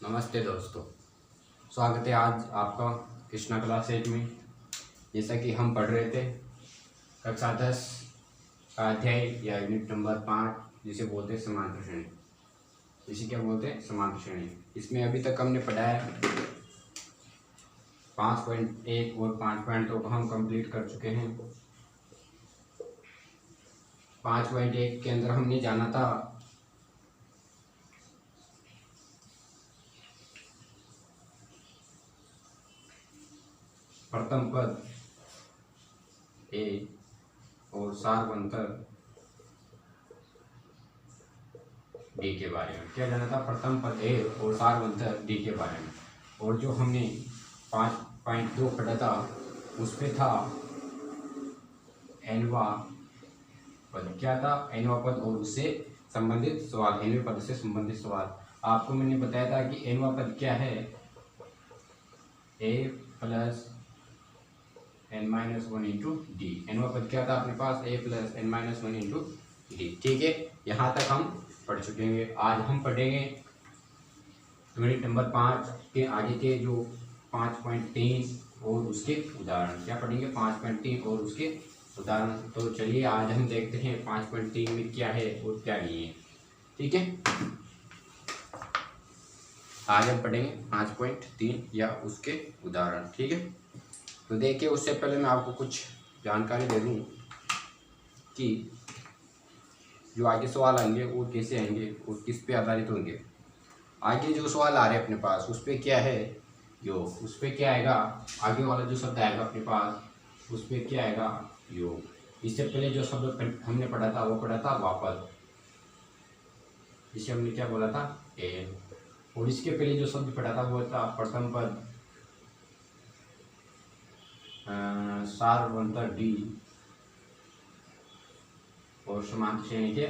नमस्ते दोस्तों, स्वागत है आज आपका कृष्णा क्लास 8 में। जैसा कि हम पढ़ रहे थे कक्षा 10 का अध्याय या यूनिट नंबर 5, जिसे बोलते हैं समांतर श्रेणी। इसे क्या बोलते हैं? समांतर श्रेणी। इसमें अभी तक हमने पढ़ा है 5.1 और 5.2 को हम कंप्लीट कर चुके हैं। 5.1 के अंदर हमने जाना था प्रथम पद ए और सार्वंतर डी के बारे में। क्या जाना था? प्रथम पद ए और सार्वंतर डी के बारे में। और जो हमने 5.2 पढ़ा था उस पे था एनवा पद। क्या था? एनवा पद और उससे संबंधित सवाल, एनवे पद से संबंधित सवाल। आपको मैंने बताया था कि एनवा पद क्या है? A plus n-1 into D. एनवा पद क्या था अपने पास? a plus n-1 into D. ठीक है, यहाँ तक हम पढ़ चुके हैं। आज हम पढ़ेंगे यूनिट नंबर 5 के आगे के जो 5.3 और उसके उदाहरण। क्या पढ़ेंगे? 5.3 और उसके उदाहरण। तो चलिए आज हम देखते हैं 5.3 में क्या है और क्या नहीं है। ठीक है, आज हम पढ़ेंगे 5.3 या उसके उदाहरण। ठीक है, तो देखिए उससे पहले मैं आपको कुछ जानकारी दे दूं कि जो आगे सवाल आएंगे वो कैसे आएंगे और किस पे आधारित होंगे। आगे जो सवाल आ रहे हैं अपने पास उस पे क्या है? योग। उस पे क्या आएगा? आगे वाला जो शब्द आएगा अपने पास उस पे क्या आएगा? योग। इससे पहले जो शब्द हमने पढ़ा था वो पढ़ा था वापस, जिसे हमने क्या बोला था? एन। और इसके पहले जो शब्द पढ़ा था वो था प्रथम पद सार्वंतर डी और समांतर श्रेणी के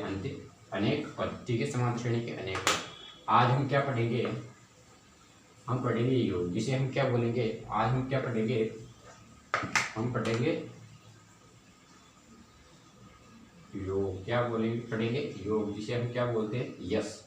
अनेक पद। ठीक है, समांतर श्रेणी के अनेक पद। आज हम क्या पढ़ेंगे? हम पढ़ेंगे योग, जिसे हम क्या बोलेंगे? आज हम क्या पढ़ेंगे? हम पढ़ेंगे योग। क्या बोलेंगे? पढ़ेंगे योग, जिसे हम क्या बोलते हैं? यस।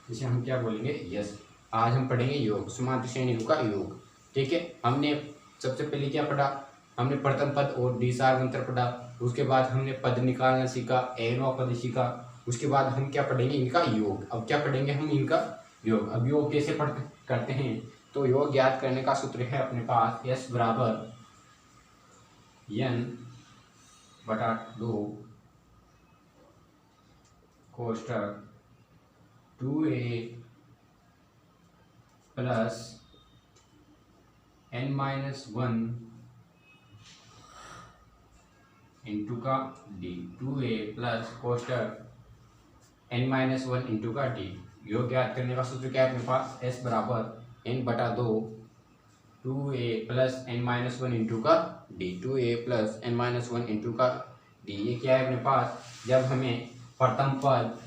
जिसे हम क्या बोलेंगे? यस। आज हम पढ़ेंगे योग, समांतर श्रेणी का योग। ठीक है, हमने सबसे पहले क्या पढ़ा? हमने प्रथम पद और डी सार्वंतर पढ़ा। उसके बाद हमने पद निकालना सीखा, एनवा पद सीखा। उसके बाद हम क्या पढ़ेंगे? इनका योग। अब क्या पढ़ेंगे हम? इनका योग। अब योग कैसे करते हैं? तो योग ज्ञात करने का सूत्र है अपने पास S बराबर n/2 कोष्टक 2a प्लस n-1 इंटू का डी। 2a प्लस कोष्टक n-1 इंटू का डी। योग ज्ञात करने का सूत्र क्या है अपने पास? S बराबर n/2 2a plus n-1 into का डी। 2a प्लस n-1 इंटू का डी। ये क्या है अपने पास? जब हमें प्रथम पद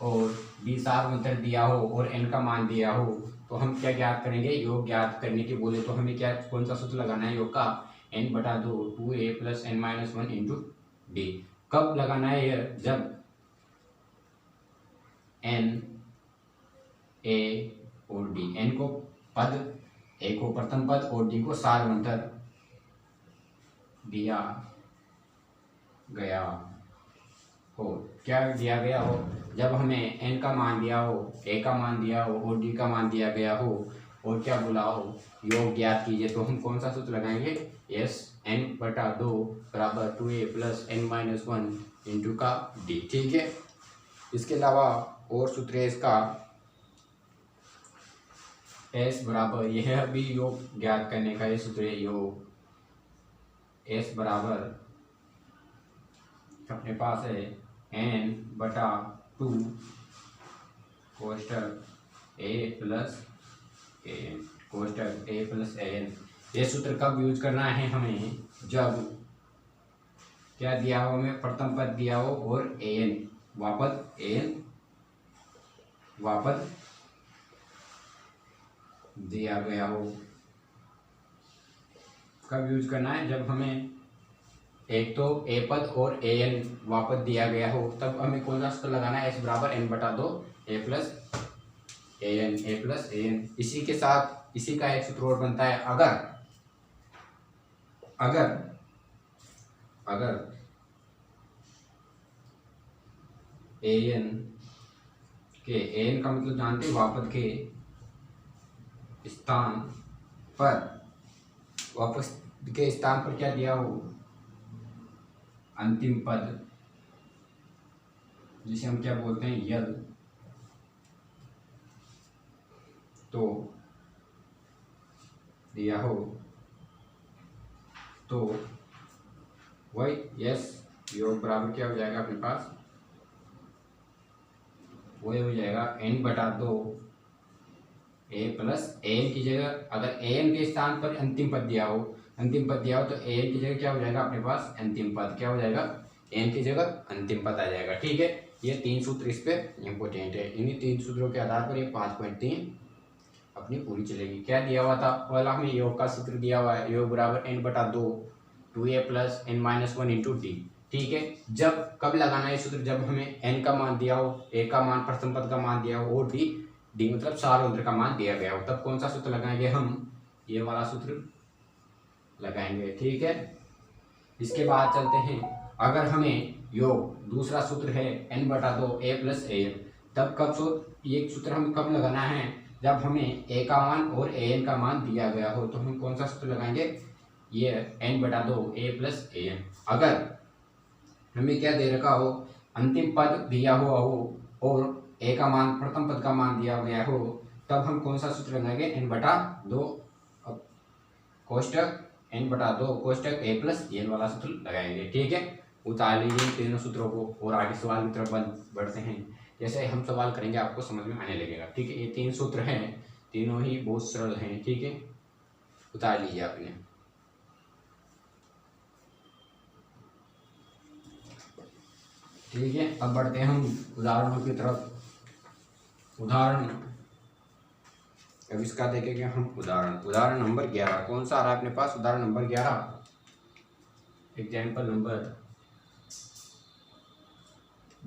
और डी सार्वंतर दिया हो और n का मान दिया हो तो हम क्या ज्ञात करेंगे? योग ज्ञात करने के बोले तो हमें क्या, कौन सा सूत्र लगाना है योग का? n/2 2a plus n-1 into D. कब लगाना है यह? जब n a और d, n को पद, a को प्रथम पद और d को सार्वंतर दिया गया हो। क्या दिया गया हो? जब हमें n का मान दिया हो, a का मान दिया हो और d का मान दिया गया हो और क्या बोला हो? योग ज्ञात कीजिए। तो हम कौन सा सूत्र लगाएंगे? यस, n/2 बराबर 2a प्लस n-1 इंटू का डी। ठीक है, इसके अलावा और सूत्र है इसका S बराबर, यह भी योग ज्ञात करने का ये सूत्र है योग। S बराबर अपने पास है n/2 कोष्टक a plus an, कोष्टक a plus an। ये सूत्र कब यूज करना है हमें? जब क्या दिया हो हमें? प्रथम पद दिया हो और an वापस दिया गया हो। कब यूज करना है? जब हमें एक तो a पद और an वापस दिया गया हो, तब हमें कौन सा सूत्र लगाना है? S बराबर n/2 a plus a n a plus a n. इसी के साथ इसी का एक सूत्र और बनता है, अगर अगर अगर ए एन के ए एन का मतलब जानते हैं वापस के स्थान पर, वापस के स्थान पर क्या दिया हो, अंतिम पद, जिसे हम क्या बोलते हैं यल, तो दिया हो तो वही यस योग बराबर क्या हो जाएगा अपने पास, वही हो जाएगा n बटा 2 ए प्लस ए एन की जगह, अगर ए एन के स्थान पर अंतिम पद दिया हो तो ए एन की जगह क्या हो जाएगा अपने पास, अंतिम पद क्या हो जाएगा, एन की जगह अंतिम पद आ जाएगा। ठीक है, ये 3 सूत्र इस पे इम्पोर्टेंट है। इन्हीं 3 सूत्रों के आधार पर ये 5.3 अपनी पूरी चलेगी। क्या दिया हुआ था, पहला हमें योग का सूत्र दिया हुआ है, योग बराबर n बटा 2 2a plus n minus 1 into D. ठीक है, जब कब लगाना है सूत्र, जब हमें n का मान दिया हो, a का मान प्रथम पद का मान दिया हो और d मतलब सार्वधातुक का मान दिया गया हो, तब कौन सा सूत्र लगाएंगे हम, ये वाला सूत्र लगाएंगे। ठीक है, इसके बाद चलते हैं, अगर हमें योग दूसरा सूत्र है n बटा 2 a प्लस ए एन, तब कब ये सूत्र हमें कब लगाना है, जब हमें a का मान और a n का मान दिया गया हो, तो हम कौन सा सूत्र लगाएंगे, ये n बटा 2 a प्लस ए एन। अगर हमें क्या दे रखा हो, अंतिम पद दिया हुआ हो और a का मान प्रथम पद का मान दिया गया हो, तब हम कौन सा सूत्र लगाएंगे, n बटा 2 कोष्टक n बटा 2 कोष्टक a प्लस एन वाला सूत्र लगाएंगे। ठीक है, उतार लीजिए तीनों सूत्रों को और आगे सवाल की तरफ बढ़ते हैं। जैसे हम सवाल करेंगे आपको समझ में आने लगेगा। ठीक है, ये 3 सूत्र हैं, तीनों ही बहुत सरल हैं। ठीक है, उतार लीजिए आपने। ठीक है, अब बढ़ते हैं हम उदाहरणों की तरफ। उदाहरण अब इसका देखेंगे हम उदाहरण नंबर 11 कौन सा आ रहा है अपने पास, उदाहरण नंबर 11, एग्जाम्पल नंबर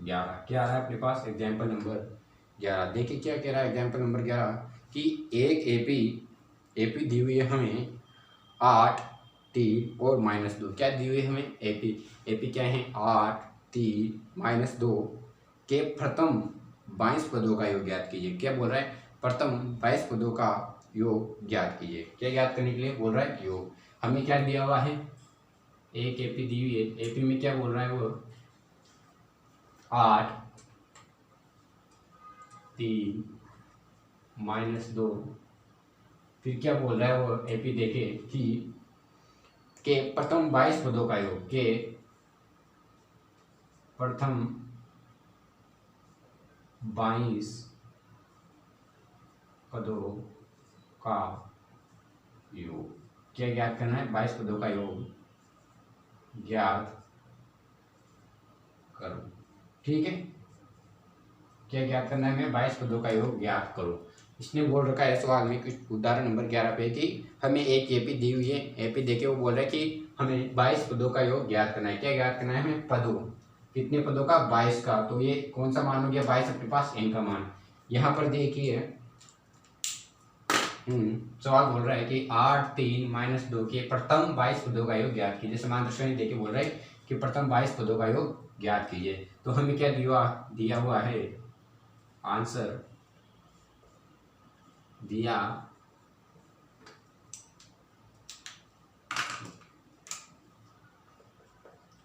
11 क्या आ रहा है अपने पास, एग्जाम्पल नंबर 11। देखिए क्या कह रहा है एग्जाम्पल नंबर 11 कि एक एपी दी हुई है हमें 8 3 और -2। क्या दी हुई है हमें, एपी क्या है 8 3 -2 के प्रथम 22 पदों का योग ज्ञात कीजिए। क्या बोल रहा है, प्रथम 22 पदों का योग ज्ञात कीजिए। क्या ज्ञात करने के लिए बोल रहा है, योग। हमें क्या दिया हुआ है, एक एपी दी हुई है, एपी में क्या बोल रहा है वो 8 3 -2, फिर क्या बोल रहा है वो एपी देखे कि के प्रथम 22 पदों का योग, के प्रथम 22 पदों का योग। क्या ज्ञात करना है, 22 पदों का योग ज्ञात करो। ठीक है, क्या ज्ञात करना है, हमें 22 पदों का योग ज्ञात करो। इसने बोल रखा है सवाल में कुछ उदाहरण नंबर 11 पे कि हमें एक एपी दी हुई है, एपी देके वो बोल रहा है कि हमें 22 पदों का योग ज्ञात करना है। क्या ज्ञात करना है हमें, पदों, कितने पदों का, 22 का। तो ये कौन सा मान हो गया, 22 अपने पास n का मान। यहाँ पर देखिए सवाल बोल रहा है कि 8 3 -2 के प्रथम 22 पदों का योग ज्ञात कीजिए। समान दर्शन देके बोल रहा है कि प्रथम 22 पदों का योग ज्ञात कीजिए। तो हमें क्या दिया हुआ है, आंसर दिया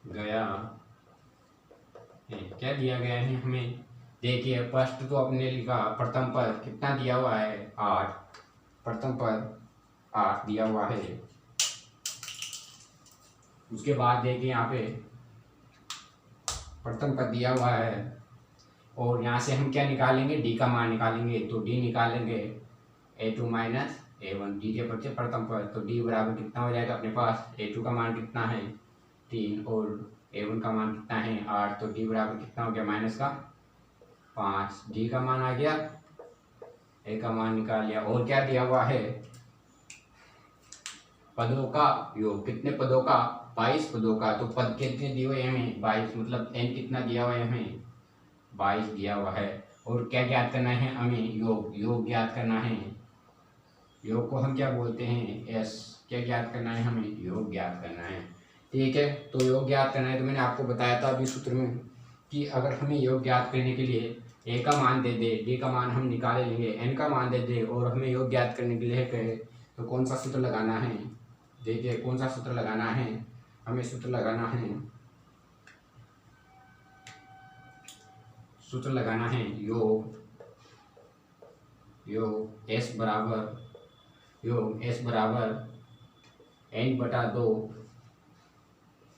गया है। क्या दिया गया है हमें, देखिए फर्स्ट तो अपने लिखा प्रथम पद कितना दिया हुआ है 8, प्रथम पद 8 दिया हुआ है। उसके बाद देखिए यहाँ पे प्रथम पद दिया हुआ है और यहाँ से हम क्या निकालेंगे, डी का मान निकालेंगे। तो डी निकालेंगे a2 माइनस a1, डी के बच्चे प्रथम पद, तो डी बराबर कितना हो जाएगा अपने पास, a2 का मान कितना है 3 और a1 का मान कितना है 8, तो डी बराबर कितना हो गया माइनस का 5। डी का मान आ गया, ए का मान निकाल लिया। और क्या दिया हुआ है, पदों का योग, कितने पदों का, 22 पदों का। तो पद कितने दिए हुए हमें 22, मतलब n कितना दिया हुआ है हमें 22 दिया हुआ है। और क्या ज्ञात करना है हमें, योग ज्ञात करना है। योग को हम क्या बोलते हैं, एस। क्या ज्ञात करना है हमें, योग ज्ञात करना है। ठीक है, तो योग ज्ञात करना है तो मैंने आपको बताया था अभी सूत्र में कि अगर हमें योग ज्ञात करने के लिए ए का मान दे दे, डी का मान हम निकाले लेंगे, एन का मान दे दे और हमें योग ज्ञात करने के लिए कहे तो कौन सा सूत्र लगाना है। देखिए कौन सा सूत्र लगाना है, हमें सूत्र लगाना है, सूत्र लगाना है योग एस बराबर एन बटा 2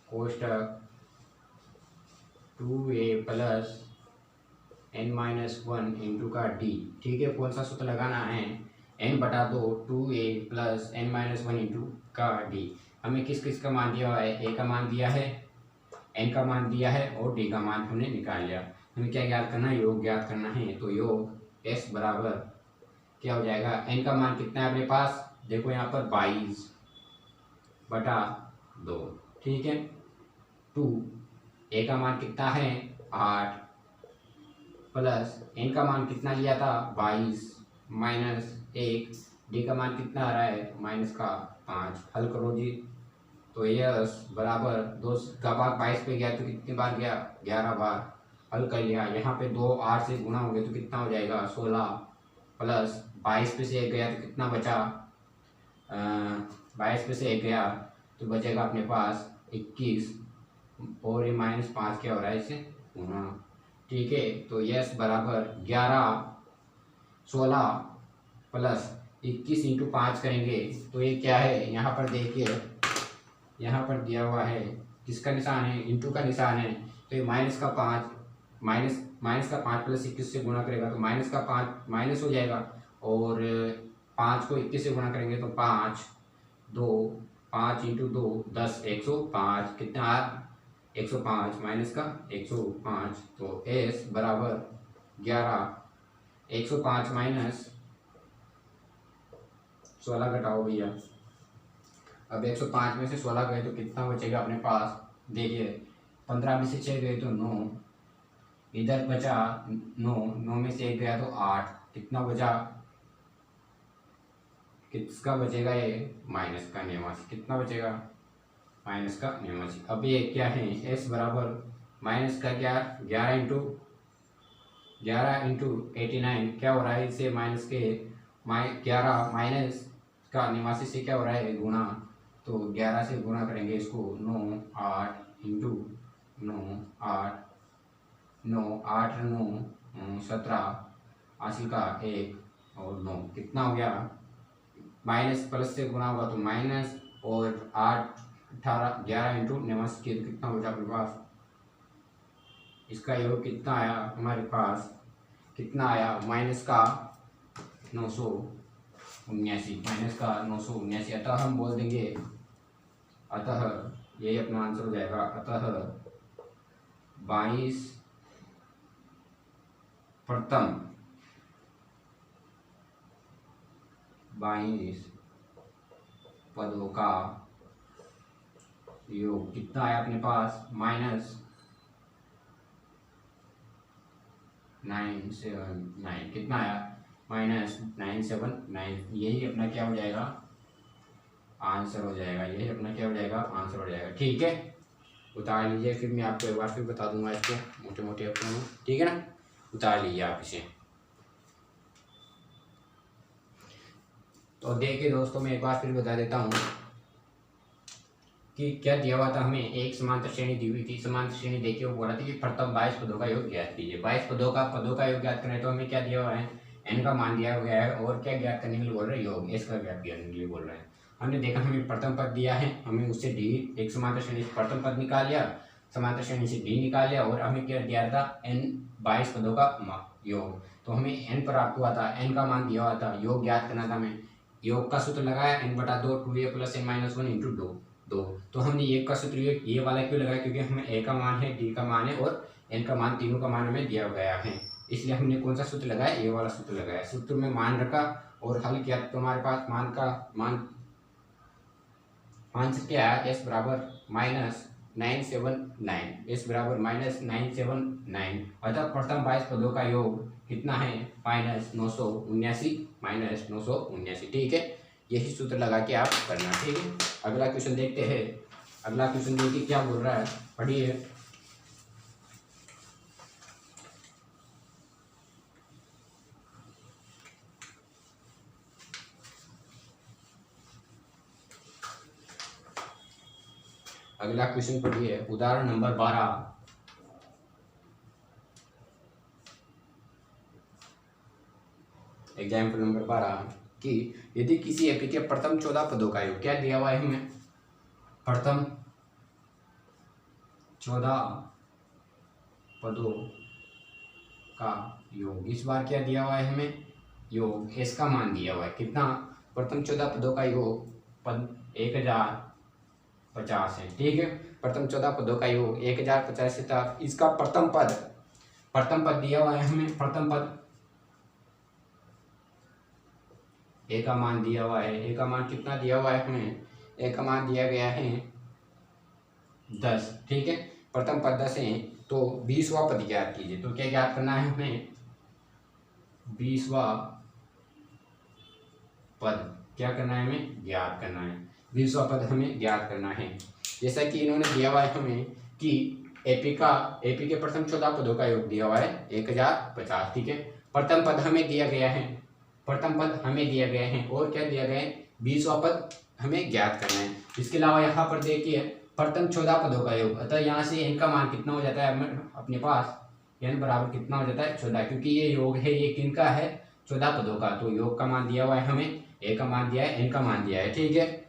कोष्टक 2a प्लस n-1 इंटू का डी। ठीक है, कौन सा सूत्र लगाना है, n बटा 2 2a प्लस n-1 इंटू का डी। हमें किस किस का मान दिया हुआ है, a का मान दिया है, n का मान दिया है और d का मान हमने निकाल लिया। हमें क्या ज्ञात करना है, योग ज्ञात करना है। तो योग s बराबर क्या हो जाएगा, n का मान कितना है अपने पास, देखो यहाँ पर 22 बटा 2। ठीक है, 2 a का मान कितना है 8 प्लस n का मान कितना लिया था 22 माइनस 1, d का मान कितना आ रहा है माइनस का 5। हल करो जी, तो यस बराबर 2 का भाग 22 पे गया तो कितनी बार गया, 11 बार। हल कर लिया, यहाँ पे 2 8 से गुना हो गया तो कितना हो जाएगा 16 प्लस 22 पे से 1 गया तो कितना बचा, 22 पे से 1 गया तो बचेगा अपने पास 21 और ये -5 क्या हो रहा है इसे गुना। ठीक है, तो यस बराबर 16 प्लस 21 इंटू 5 करेंगे तो ये क्या है, यहाँ पर देखिए यहाँ पर दिया हुआ है किसका निशान है, इंटू का निशान है। तो ये माइनस का 5 प्लस 21 से गुणा करेगा तो माइनस का 5 माइनस हो जाएगा और 5 को 21 से गुणा करेंगे तो 5 इंटू 2 10 105 कितना 105 माइनस का 105। तो एस बराबर 105 माइनस 16 घटाओ भैया। अब 105 में से 16 गए तो कितना बचेगा अपने पास, देखिए 15 में से 6 गए तो 9, इधर बचा 9 में से 1 गया तो 8, कितना बचा, किसका बचेगा ये माइनस का 89, कितना बचेगा माइनस का 89। अब ये क्या है, एस बराबर माइनस का क्या 11 इंटू 89 क्या हो रहा है, इससे माइनस के 11 माइनस का 89 से क्या हो रहा है गुणा, तो 11 से गुणा करेंगे इसको 9 8 इंटू 9 8 9 17 80 का 1 और 9 कितना हो गया, माइनस प्लस से गुणा होगा तो माइनस और 8 18 11 इंटू 89 किया तो कितना बचा अपने पास, इसका योग कितना आया हमारे पास, कितना आया माइनस का 979, माइनस का 979। अतः हम बोल देंगे, अतः यही अपना आंसर हो जाएगा। अतः 22 पदों का योग कितना आया अपने पास, -979 कितना आया -979। यही अपना क्या हो जाएगा आंसर हो जाएगा, यही अपना क्या हो जाएगा आंसर हो जाएगा। ठीक है, उतार लीजिए, फिर मैं आपको एक बार फिर बता दूंगा इसको मोटे मोटे अपने में, ठीक है ना, उतार लीजिए आप इसे। तो देखिए दोस्तों, मैं एक बार फिर बता देता हूँ कि क्या दिया हुआ था हमें, एक समांतर श्रेणी दी हुई थी। समांतर श्रेणी देखिए वो बोला था कि प्रथम 22 पदों का योग ज्ञात कीजिए। 22 पदों का योग ज्ञात करना है तो हमें क्या दिया हुआ है, n का मान दिया गया है और क्या ज्ञात करने के लिए बोल रहे हैं, योग s का ज्ञात करने के लिए बोल रहे हैं। हमने देखा हमें प्रथम पद दिया है, हमें उससे d एक समांतर श्रेणी से प्रथम पद निकाल लिया, समांतर श्रेणी से d निकाल लिया और हमें क्या दिया था n 22 पदों का योग। तो हमें n प्राप्त हुआ था, n का मान दिया हुआ था, योग ज्ञात करना था हमें। योग का सूत्र लगाया n बटा 2 2a प्लस n-1 इंटू 2। तो हमने एक का सूत्र ये वाला क्यों लगाया, क्योंकि हमें a का मान है, d का मान है और n का मान, तीनों का मान हमें दिया गया है, इसलिए हमने कौन सा सूत्र लगाया, ये वाला सूत्र लगाया। सूत्र में मान रखा और हल किया तो हमारे पास मान से क्या आया, s बराबर -979, एस बराबर -979, अतः प्रथम 22 पदों का योग कितना है -979, ठीक है। यही सूत्र लगा के आप करना, ठीक है। अगला क्वेश्चन देखते हैं। अगला क्वेश्चन देखिए क्या बोल रहा है, पढ़िए। अगला क्वेश्चन पढ़िए, उदाहरण नंबर 12। एग्जाम्पल नंबर 12 कि यदि किसी एपी के प्रथम 14 पदों का योग, क्या दिया हुआ है हमें, प्रथम 14 पदों का योग, इस बार क्या दिया हुआ है हमें, योग एस का मान दिया हुआ है, कितना, प्रथम 14 पदों का योग पद 1050 है, ठीक है। प्रथम 14 पदों का योग 1050 था। इसका प्रथम पद दिया हुआ है हमें, प्रथम पद ए का मान दिया हुआ है। ए का मान कितना दिया हुआ है हमें, ए का मान दिया गया है 10, ठीक है। प्रथम पद 10 है, तो 20वां पद ज्ञात कीजिए। तो क्या ज्ञात करना है हमें, 20वां पद क्या करना है, हमें ज्ञात करना है। 20वां पद हमें ज्ञात करना है। जैसा कि इन्होंने दिया हुआ है हमें कि एपी के प्रथम 14 पदों का योग दिया हुआ है 1050, ठीक है। प्रथम पद हमें दिया गया है, और क्या दिया गया है, 20वां पद हमें ज्ञात करना है। इसके अलावा यहाँ पर देखिए प्रथम 14 पदों का योग, अतः यहाँ से n का मान कितना हो जाता है अपने पास, n बराबर कितना हो जाता है 14, क्योंकि ये योग है, ये किनका है, 14 पदों का। तो योग का मान दिया हुआ है हमें, a का मान दिया है, n का मान दिया है, ठीक है।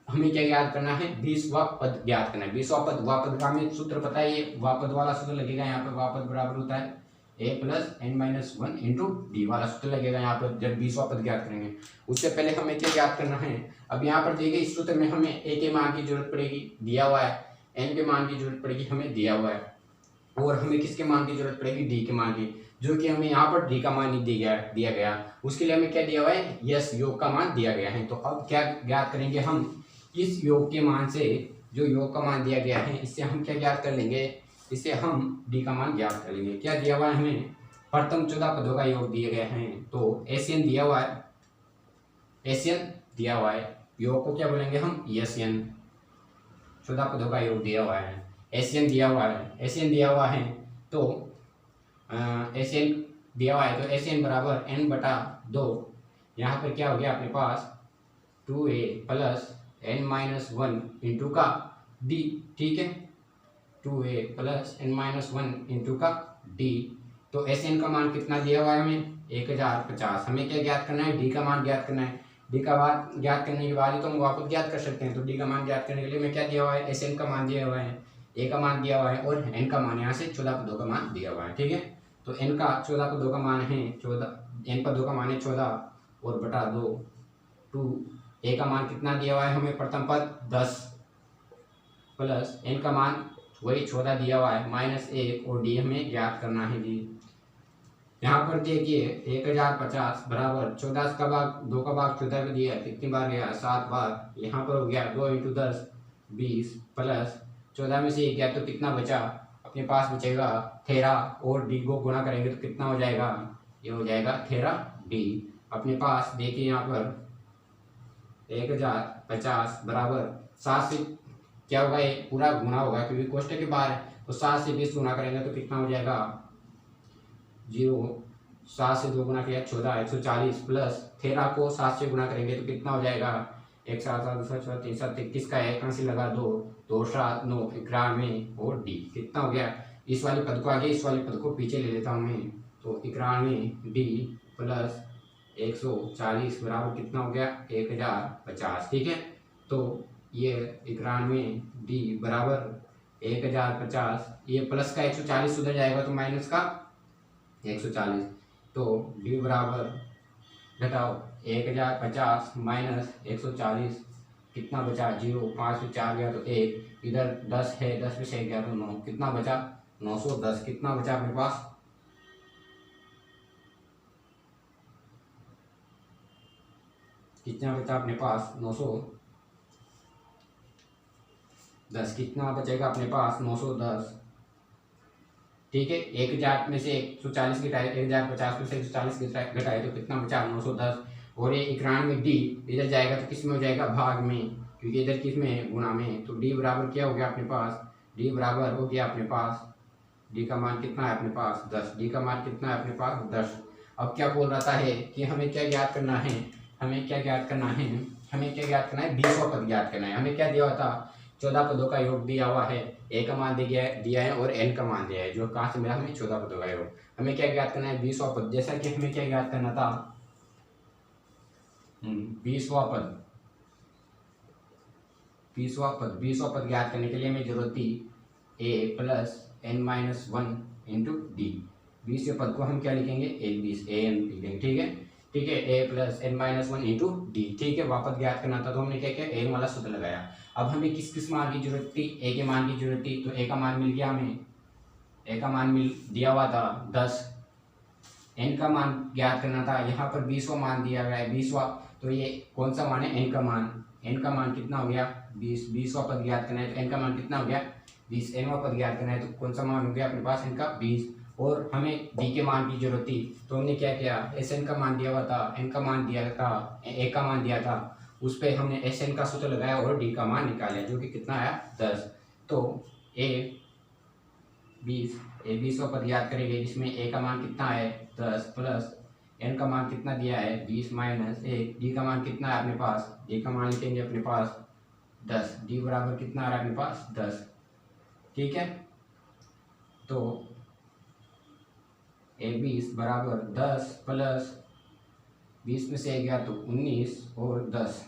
हमें क्या ज्ञात करना है, 20वां पद ज्ञात करना है। 20वां पद, वापद का हमें सूत्र पता है, ये वापद वाला सूत्र लगेगा यहाँ पे, वापद बराबर होता है a plus n-1 into D वाला सूत्र लगेगा यहाँ पर जब 20वां पद ज्ञात करेंगे। उससे पहले हमें क्या ज्ञात करना है, अब यहाँ पर देखिए इस सूत्र में हमें a के मान की जरूरत पड़ेगी, दिया हुआ है, n के मान की जरूरत पड़ेगी, हमें दिया हुआ है, और हमें किसके मान की जरूरत पड़ेगी, d के मान की, जो कि हमें यहाँ पर d का मान नहीं दिया गया। उसके लिए हमें क्या दिया हुआ है, यस योग का मान दिया गया है। तो अब क्या ज्ञात करेंगे हम, इस योग के मान से, जो योग का मान दिया गया है, इससे हम क्या ज्ञात कर लेंगे, इससे हम d का मान ज्ञात कर लेंगे। क्या दिया हुआ है हमें, प्रथम 14 पदों का योग दिए गए हैं, तो एशियन दिया हुआ है, योग को क्या बोलेंगे हम, एशियन, 14 पदों का योग दिया हुआ है, एशियन दिया हुआ है, तो एशियन दिया हुआ है, तो एशियन बराबर n/2, यहाँ पर क्या हो गया अपने पास 2a प्लस n-1 इंटू का d, ठीक है, 2a प्लस n-1 इंटू का d। तो एन का मान कितना दिया हुआ है हमें, 1050। हमें क्या ज्ञात करना है, डी का मान ज्ञात करना है। डी का मान ज्ञात करने के बाद ही तो हम वापस ज्ञात कर सकते हैं। तो डी का मान ज्ञात करने के लिए मैं क्या दिया हुआ है, एन का मान दिया हुआ है, ए का मान दिया हुआ है, और एन का मान यहाँ से 14 पदों का मान दिया हुआ है, ठीक है। तो एन का 14 पदों का मान है 14, एन पदों का मान है 14 और बटा 2, 2 ए का मान कितना दिया हुआ है हमें, प्रथम पद 10 प्लस एन का मान वही 14 दिया हुआ है -1, और डी हमें ज्ञात करना है जी। यहाँ पर देखिए 1050 बराबर 14 का भाग 2 का भाग 14 में दिया, कितनी बार गया, 7 बार। यहाँ पर हो गया 2 × 10 20 प्लस 14 में से 1 गया तो कितना बचा, अपने पास बचेगा 13, और डी को गुणा करेंगे तो कितना हो जाएगा, ये हो जाएगा 13d। अपने पास देखिए यहाँ पर 1050 बराबर 7 से क्या होगा, ये पूरा गुणा होगा क्योंकि कोष्टक के बाहर है, तो 7 से 20 गुणा करेंगे तो कितना हो जाएगा 0, 7 से 2 गुना किया 14, 140 प्लस 13 को 7 से गुणा करेंगे तो कितना हो जाएगा, 1 7 7 2 6 3 7 21 का 1 से लगा 2 2 7 9 91, और डी कितना हो गया, इस वाले पद को आगे इस वाले पद को पीछे ले लेता हूँ मैं, तो 91 डी प्लस 140 बराबर कितना हो गया 1050, ठीक है। तो ये 91 डी बराबर 1050, ये प्लस का 140 उधर जाएगा तो माइनस का 140, तो डी बराबर घटाओ 1050 माइनस 140 कितना बचा 0, 5 से 4 गया तो 1, इधर 10 है 10 में से गया तो 9, कितना बचा 910, कितना बचा अपने पास, कितना बचा अपने पास 900, 10 कितना बचेगा अपने पास 910। ठीक है, 1000 में से 140 घटाए, 1050 में से 140 घटाए तो कितना बचा 910। और ये 91 डी इधर जाएगा तो किस में हो जाएगा भाग में, क्योंकि इधर किस में गुणा में। तो डी बराबर क्या हो गया अपने पास, डी बराबर हो गया अपने पास, डी का मान कितना है अपने पास 10, डी का मान कितना है अपने पास 10। अब क्या बोल रहा है कि हमें क्या ज्ञात करना है, हमें क्या ज्ञात करना है, हमें क्या ज्ञात करना है 20वां पद ज्ञात करना है। हमें क्या दिया हुआ था 14 पदों का योग दिया हुआ है, ए का मान दिया है और एन का मान दिया है, जो कहाँ से मिला हमें 14 पदों का योग। हमें क्या ज्ञात करना है 20वां पद, जैसा कि हमें क्या ज्ञात करना था 20वां पद, 20वां पद ज्ञात करने के लिए हमें जरूरत थी A plus N minus one into D. 20वें पद को हम क्या लिखेंगे ए एन लिखेंगे। ठीक है, ठीक है, A plus N minus one into D. ठीक है, वापस ज्ञात करना था तो हमने क्या किया एन वाला सूत्र लगाया। अब हमें किस किस मान की जरूरत थी, ए के मान की जरूरत थी, तो ए का मान मिल गया हमें, ए का मान मिल दिया हुआ था 10। एन का मान ज्ञात करना था, यहाँ पर 20वां मान दिया गया है 20वां, तो ये कौन सा मान है एन का मान, एन का मान कितना हो गया 20, 20वां पद ज्ञात करना है तो एन का मान कितना हो गया 20, एनवां पद ज्ञात करना है तो कौन सा मान हो गया अपने पास एन का 20। और हमें डी के मान की जरूरत थी तो हमने क्या किया, एस एन का मान दिया हुआ था, एन का मान दिया था, ए का मान दिया था, उस पर हमने एस एन का सूत्र लगाया और डी का मान निकाला जो कि कितना आया 10। तो ए 20वां पद याद करेंगे जिसमें ए का मान कितना है 10 प्लस एन का मान कितना दिया है 20 माइनस 1, डी का मान कितना है अपने पास, डी का मान लिखेंगे अपने पास 10, डी बराबर कितना आ रहा है अपने पास 10। ठीक है, तो ए 20 बराबर 10 प्लस 20 में से गया तो 19 और 10,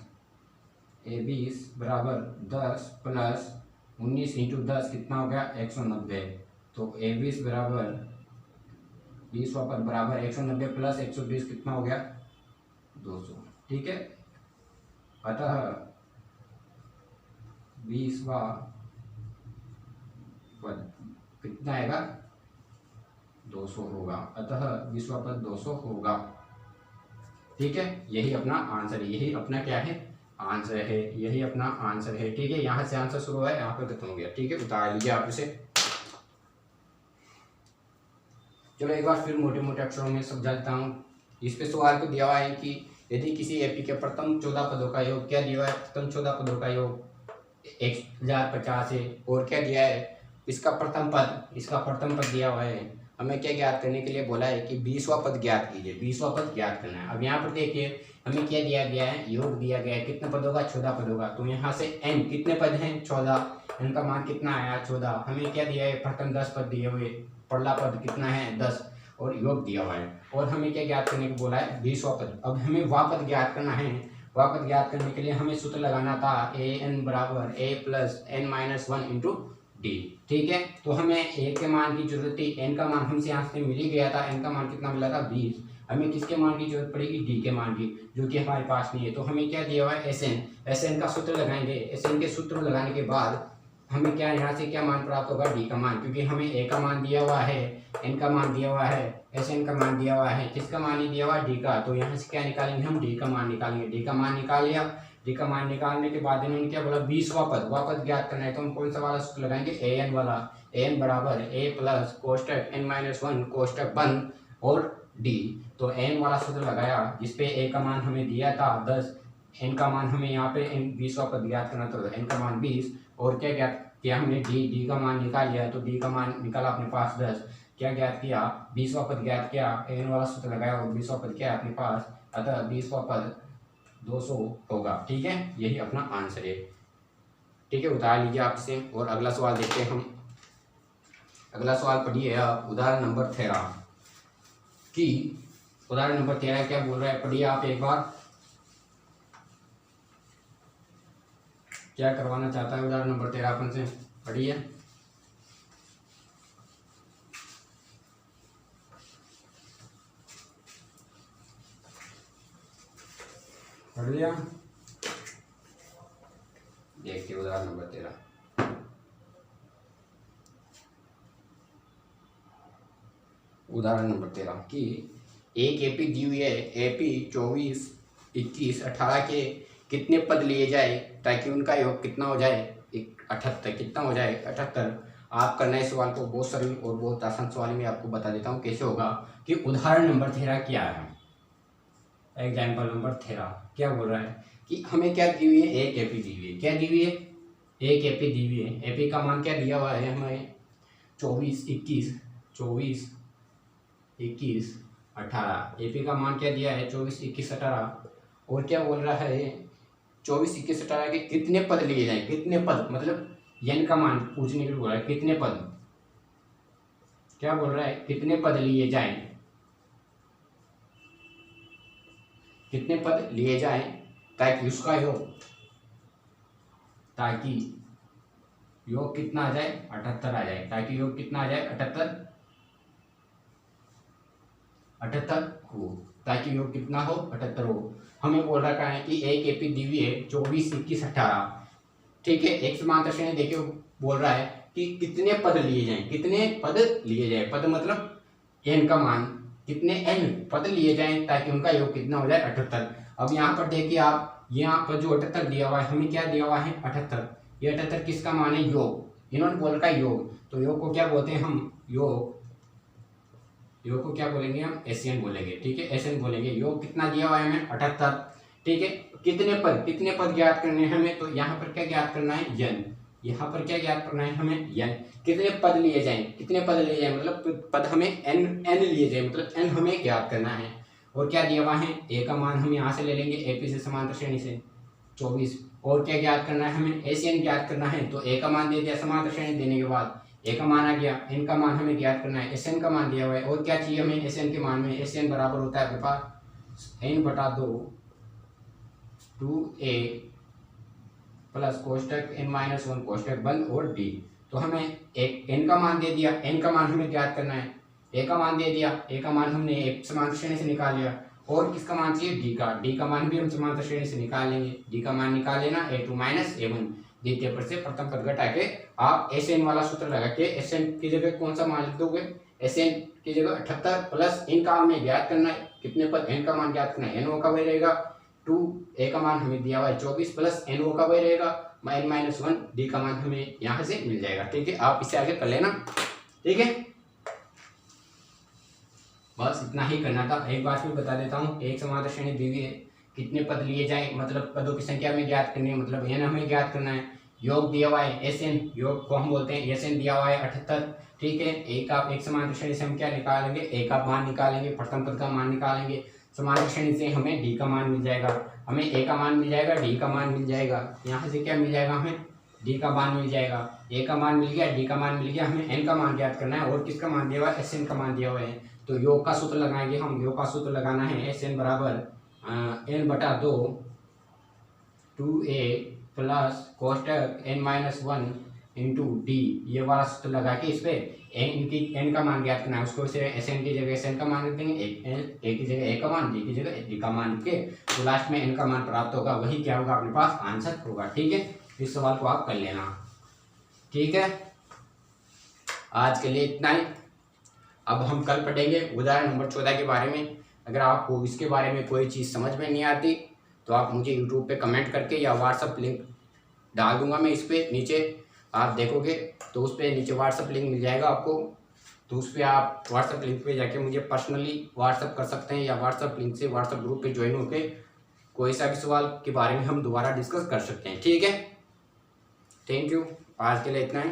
ए 20 बराबर 10 प्लस 19 इंटू 10 कितना हो गया 190। तो ए 20 बराबर 20वां पद बराबर 190 प्लस 120 कितना हो गया 200। ठीक है, अतः 20वां पद कितना आएगा 200 होगा, अतः 20वां पद 200 होगा। ठीक है, यही अपना आंसर है, यही अपना क्या है आंसर है, यही अपना आंसर है। ठीक है, यहाँ से आंसर शुरू है यहाँ पर खत्म हो गया। ठीक है, उतार लीजिए आप इसे। चलो एक बार फिर मोटे मोटे अक्षरों में समझा देता हूँ। इस पे सवाल को दिया हुआ है कि यदि किसी एपी के प्रथम 14 पदों का योग, क्या दिया हुआ है प्रथम 14 पदों का योग 1050 है, और क्या दिया है इसका प्रथम पद दिया हुआ है। हमें क्या ज्ञात करने के लिए बोला है कि 20वां पद ज्ञात कीजिए, 20वां पद ज्ञात करना है। अब यहाँ पर देखिए हमें क्या दिया गया है, योग दिया गया है कितने पदों का 14 पदों का। तो यहाँ से n कितने पद हैं 14, n का मान कितना आया 14। हमें क्या दिया है प्रथम 10 पद दिए हुए, पहला पद कितना है 10 और योग दिया हुआ है। और हमें क्या ज्ञात करने को बोला है 20वां पद। अब हमें वह पद ज्ञात करना है, वह पद ज्ञात करने के लिए हमें सूत्र लगाना था ए एन बराबर A plus N minus one into D. ठीक है, तो हमें ए के मान की जरूरत थी, एन का मान हमसे यहाँ से मिल ही गया था, एन का मान कितना मिला था 20। हमें किसके मान की जरूरत पड़ेगी डी के मान की, जो कि हमारे पास नहीं है। तो हमें क्या दिया हुआ है एस एन का सूत्र लगाएंगे। एस एन के सूत्र लगाने के बाद हमें क्या यहाँ से क्या मान प्राप्त होगा डी का मान, क्योंकि हमें ए का मान दिया हुआ है, एन का मान दिया हुआ है, एस एन का मान दिया हुआ है, किसका मान ही दिया हुआ है डी का। तो यहाँ से क्या निकालेंगे हम डी का मान निकालेंगे। डी का मान निकाल लिया, डी का मान निकालने के बाद इन्होंने क्या बोला 20वां पद ज्ञात करना है। तो हम कौन सा वाला सूत्र लगाएंगे ए एन वाला, ए एन बराबर A plus कोष्टक N minus one कोष्टक बंद और डी। तो एन वाला सूत्र लगाया जिसपे ए का मान हमें दिया था 10, एन का मान हमें यहाँ पे 20वां पद ज्ञात करना था, एन का मान 20 और क्या ज्ञात किया हमने डी का मान निकाल लिया। तो डी का मान निकाला अपने पास 10, क्या ज्ञात किया 20वां पद ज्ञात किया, एन वाला सूत्र लगाया और 20वां पद क्या है अपने पास, अतः 20वां पद 200 होगा। ठीक है, यही अपना आंसर है। ठीक है, उतार लीजिए आपसे और अगला सवाल देखते हैं हम। अगला सवाल पढ़िए आप, उदाहरण नंबर 13 की। उदाहरण नंबर 13 क्या बोल रहा है पढ़िए आप एक बार, क्या करवाना चाहता है उदाहरण नंबर 13 अपन से, पढ़िए। पढ़ लिया, देखिए उदाहरण नंबर 13। उदाहरण नंबर 13 की एक एपी दी हुई है, एपी 24, 21, 18 के कितने पद लिए जाए ताकि उनका योग कितना हो जाए 78 कितना हो जाए 78। आप करना है सवाल को बहुत सरल और बहुत आसान सवाल में आपको बता देता हूँ कैसे होगा कि उदाहरण नंबर 13 क्या है। एग्जाम्पल नंबर 13 क्या बोल रहा है कि हमें क्या दी हुई है, एक एपी दी हुई है। क्या दी हुई है, एक एपी दी हुई है। एपी का मान क्या दिया हुआ है हमें 24 21 18। एपी का मान क्या दिया है 24 21 18। और क्या बोल रहा है 24 21 18 के कितने पद लिए जाए, कितने पद मतलब n का मान पूछने के लिए बोल रहा है कितने पद, क्या बोल रहा है कितने पद लिए जाएं, कितने पद लिए जाएं ताकि उसका योग, ताकि योग कितना आ जाए 78 आ जाए, ताकि योग कितना आ जाए 78 हो, ताकि योग कितना हो 78 हो। हमें बोल रखा है कि एक एपी दी हुई है 24 21 18। ठीक है, एक समांतर श्रेणी देखिए बोल रहा है कि कितने पद लिए जाएं, कितने पद लिए जाए, पद मतलब n का मान, कितने n पद लिए जाएं ताकि उनका योग कितना हो जाए 78। अब यहाँ पर देखिए आप, यहाँ पर जो 78 दिया हुआ है हमें क्या दिया हुआ है 78। ये 78 किसका मान है, योग, इन्होंने बोल रखा है योग, तो योग को क्या बोलते हैं हम, योग को क्या बोलेंगे हम, एसएन बोलेंगे। ठीक है, एसएन बोलेंगे। योग कितना दिया हुआ है हमें 78। ठीक है, कितने पद ज्ञात करने हैं हमें, तो यहाँ पर क्या ज्ञात करना है n, यहाँ पर क्या ज्ञात करना है हमें n। कितने पद लिए जाएं, कितने पद लिए जाएं मतलब पद हमें n लिए जाए, मतलब n हमें ज्ञात करना है। और क्या दिया हुआ है, a का मान हम यहाँ से ले लेंगे एपी से समांतर श्रेणी से 24। और क्या ज्ञात करना है हमें, एसएन ज्ञात करना है, तो a का मान दे दिया समांतर श्रेणी देने के बाद, ए का मान आ गया, एन का मान हमें ज्ञात करना है, एस एन का मान दिया हुआ है। और क्या चाहिए हमें एस एन के मान में, एस एन बराबर होता है अपने पास एन बटा 2 2a प्लस कोष्टक n-1 कोष्टक बंद और d। तो हमें एक n का मान दे दिया, n का मान हमें ज्ञात करना है, a का मान दे दिया, a का मान हमने एक समांतर श्रेणी से निकाल लिया। और किसका मान चाहिए, d का मान भी हम समांतर श्रेणी से निकाल लेंगे। d का मान निकाल लेना a2 माइनस a1, द्वितीय पद से प्रथम पद घटा के आप एसएन वाला सूत्र लगा के एसएन की जगह कौन सा मान लिख दोगे, एसएन की जगह 78 प्लस एन का हमें ज्ञात करना है, कितने पद एन का मान ज्ञात करना है, एनओ का वही रहेगा 2, ए का मान हमें दिया हुआ है 24 प्लस एनओ का वही रहेगा n-1, डी का मान हमें यहाँ से मिल जाएगा। ठीक है, आप इसे आगे कर लेना। ठीक है, बस इतना ही करना था। एक बात भी बता देता हूँ, एक समांतर श्रेणी दी हुई है, कितने पद लिए जाए मतलब पदों की संख्या में ज्ञात करनी है, मतलब n हमें ज्ञात करना है। योग दिया हुआ है एसएन, योग को हम बोलते हैं एसएन दिया हुआ है 78। ठीक है, एक समांतर श्रेणी से हम क्या निकालेंगे, ए का मान निकालेंगे, प्रथम पद का मान निकालेंगे। समांतर श्रेणी से हमें डी का मान मिल जाएगा, हमें ए का मान मिल जाएगा, डी का मान मिल जाएगा, यहाँ से क्या मिल जाएगा हमें डी का मान मिल जाएगा, ए का मान मिल गया, डी का मान मिल गया। हमें एन का मान ज्ञात करना है और किसका मान दिया हुआ है, एस एन का मान दिया हुआ है। तो योग का सूत्र लगाएंगे हम, योग का सूत्र लगाना है एस एन बराबर एन बटा 2 2a प्लस कोष्टक n-1 इंटू डी, ये वाला सूत्र लगा के इस पे एन का मान ज्ञात करना है, उसको एस एन की जगह एस एन का मान रख देंगे, ए की जगह ए का मान, डी की जगह डी का मान के, तो लास्ट में एन का मान प्राप्त होगा, वही क्या होगा अपने पास आंसर होगा। ठीक है, इस सवाल को आप कर लेना। ठीक है, आज के लिए इतना ही। अब हम कल पढ़ेंगे उदाहरण नंबर 14 के बारे में। अगर आपको इसके बारे में कोई चीज़ समझ में नहीं आती तो आप मुझे यूट्यूब पे कमेंट करके या व्हाट्सअप लिंक डाल दूंगा मैं इस पर नीचे, आप देखोगे तो उस पर नीचे व्हाट्सअप लिंक मिल जाएगा आपको, तो उस पर आप व्हाट्सअप लिंक पे जाके मुझे पर्सनली व्हाट्सअप कर सकते हैं या व्हाट्सअप लिंक से व्हाट्सअप ग्रुप पे ज्वाइन होकर कोई सा भी सवाल के बारे में हम दोबारा डिस्कस कर सकते हैं। ठीक है, थैंक यू, आज के लिए इतना ही।